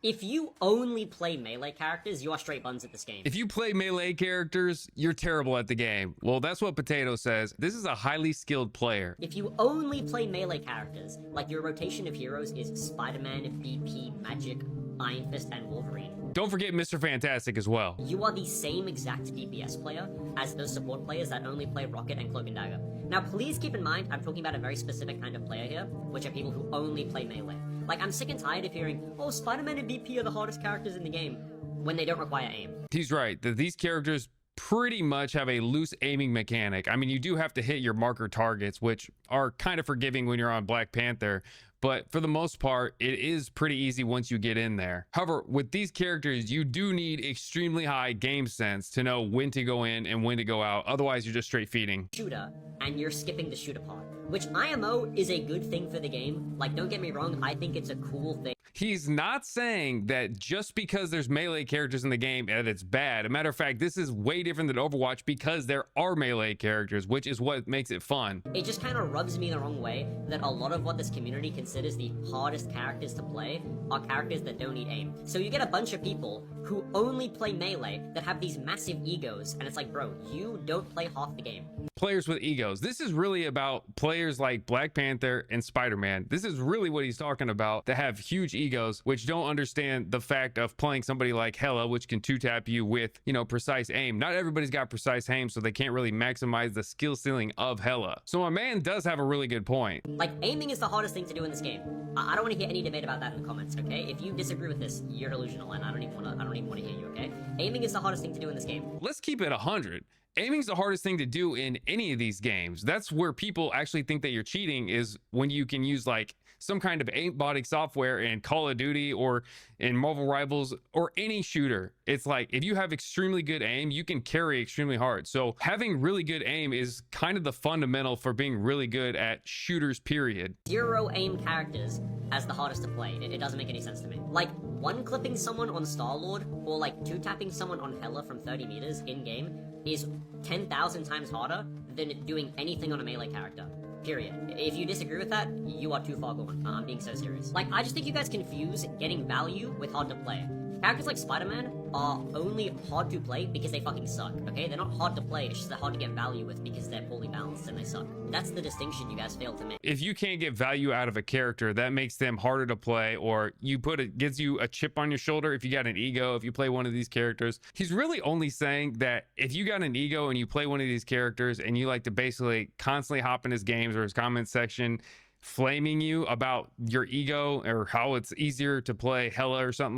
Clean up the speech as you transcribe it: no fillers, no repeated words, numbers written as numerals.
If you only play melee characters, you are straight buns at this game. If you play melee characters, you're terrible at the game. Well, that's what Potato says. This is a highly skilled player. If you only play melee characters, like your rotation of heroes is Spider-Man, BP, Magic, Iron Fist, and Wolverine, Don't forget Mr. Fantastic as well. you are the same exact DPS player as those support players that only play Rocket and Cloak and Dagger. Now, please keep in mind, I'm talking about a very specific kind of player here, which are people who only play melee. Like, I'm sick and tired of hearing, oh, Spider-Man and BP are the hardest characters in the game, when they don't require aim. He's right that these characters pretty much have a loose aiming mechanic. I mean, you do have to hit your marker targets, which are kind of forgiving when you're on Black Panther, but for the most part, it is pretty easy once you get in there. However, with these characters, you do need extremely high game sense to know when to go in and when to go out. Otherwise, you're just straight feeding. Shooter, and you're skipping the shooter part, which IMO is a good thing for the game. Like, don't get me wrong, I think it's a cool thing. He's not saying that just because there's melee characters in the game that it's bad. A matter of fact, this is way different than Overwatch because there are melee characters, which is what makes it fun. It just kind of rubs me the wrong way that a lot of what this community considers the hardest characters to play are characters that don't need aim. So you get a bunch of people who only play melee that have these massive egos, and it's like, bro, you don't play half the game. Players with egos. This is really about players like Black Panther and Spider-Man. This is really what he's talking about, that have huge egos, which don't understand the fact of playing somebody like Hela, which can two-tap you with, you know, precise aim. Not everybody's got precise aim, so they can't really maximize the skill ceiling of Hela. So my man does have a really good point. Like, aiming is the hardest thing to do in this game. I don't want to hear any debate about that in the comments, okay? If you disagree with this, you're delusional, and I don't even want to hear you, okay? Aiming is the hardest thing to do in this game. Let's keep it 100. Aiming's the hardest thing to do in any of these games. That's where people actually think that you're cheating, is when you can use like some kind of aimbotting software in Call of Duty or in Marvel Rivals or any shooter. It's like, if you have extremely good aim, you can carry extremely hard. So having really good aim is kind of the fundamental for being really good at shooters, period. Zero aim characters as the hardest to play. It doesn't make any sense to me. Like, one-clipping someone on Star-Lord or like two-tapping someone on Hela from 30 meters in-game is 10,000 times harder than doing anything on a melee character. Period. If you disagree with that, you are too far gone. I'm being so serious. Like, I just think you guys confuse getting value with hard to play. Characters like Spider-Man are only hard to play because they fucking suck, okay? They're not hard to play, it's just they're hard to get value with because they're poorly balanced and they suck. That's the distinction you guys fail to make. If you can't get value out of a character, that makes them harder to play, or gives you a chip on your shoulder if you got an ego, if you play one of these characters. He's really only saying that if you got an ego and you play one of these characters and you like to basically constantly hop in his games or his comment section flaming you about your ego or how it's easier to play Hela or something,